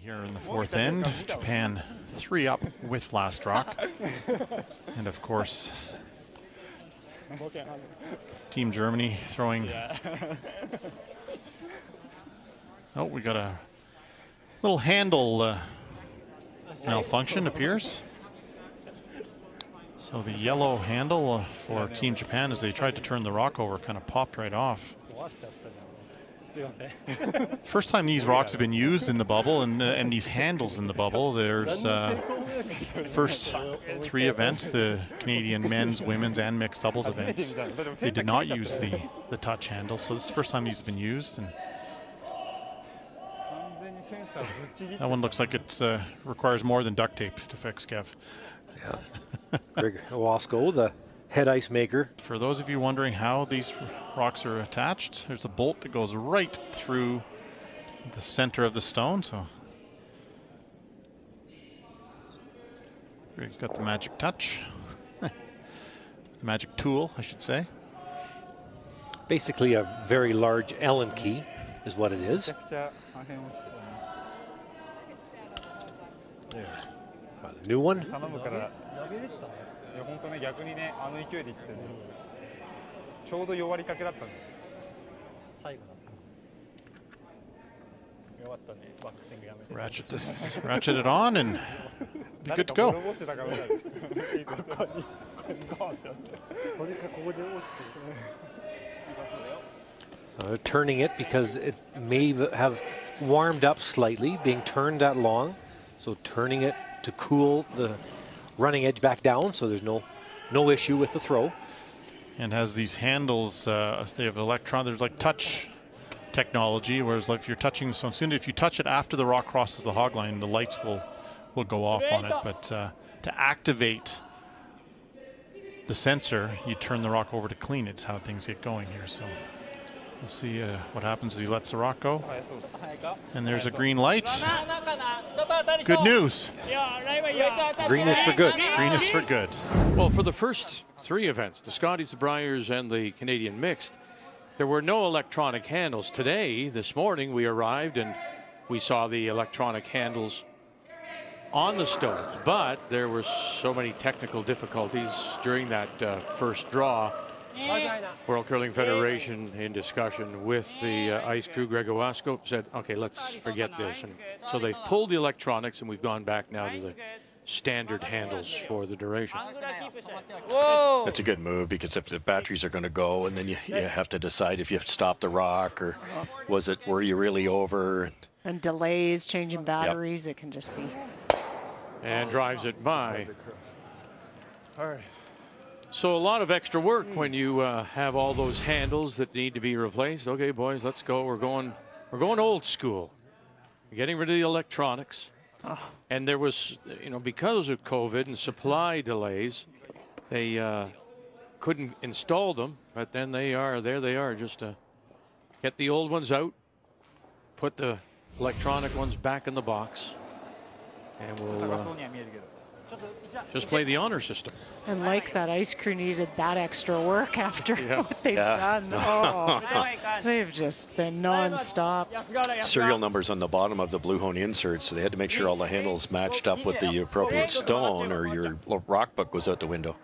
Here in the fourth end, Japan 3 up with last rock. And of course, Team Germany throwing. Oh, we got a little handle malfunction, appears. So the yellow handle for Team Japan, as they tried to turn the rock over, kind of popped right off. First time these rocks have been used in the bubble, and these handles in the bubble. There's first 3 events, the Canadian men's, women's, and mixed doubles events. They did not use the touch handle, so this is the first time these have been used. And that one looks like it requires more than duct tape to fix, Kev. Yeah. Greg Owalsko, the head ice maker. For those of you wondering how these rocks are attached, there's a bolt that goes right through the center of the stone. So Greg's got the magic touch, the magic tool, I should say. Basically a very large Allen key is what it is. Got a new one. Ratchet it on and be good to go. Turning it because it may have warmed up slightly, being turned that long. So turning it to cool the running edge back down, so there's no issue with the throw. And has these handles, they have there's like touch technology, whereas like if you're touching the stone, soon if you touch it after the rock crosses the hog line, the lights will go off on it. But to activate the sensor, you turn the rock over to clean it. It's how things get going here. So we'll see what happens as he lets the rock go. And there's a green light. Good news. Green is for good. Green is for good. Well, for the first 3 events, the Scotties, the Briers, and the Canadian Mixed, there were no electronic handles. Today, this morning, we arrived and we saw the electronic handles on the stones, but there were so many technical difficulties during that first draw. World Curling Federation, in discussion with the ice crew, Greg Owalsko, said, okay, let's forget this. And so they've pulled the electronics, and we've gone back now to the standard handles for the duration. That's a good move, because if the batteries are going to go, and then you have to decide if you have to stop the rock, or were you really over? And delays, changing batteries, it can just be. And drives it by. All right. So a lot of extra work when you have all those handles that need to be replaced. Okay, boys, let's go. We're going old school. We're getting rid of the electronics. Oh. And there was, because of COVID and supply delays, they couldn't install them. But then there they are, just to get the old ones out, put the electronic ones back in the box, and we'll just play the honor system. And like that ice crew needed that extra work after what they've done. Oh, they've just been non-stop. Serial numbers on the bottom of the Blue Hone inserts, so they had to make sure all the handles matched up with the appropriate stone, or your rock book goes out the window.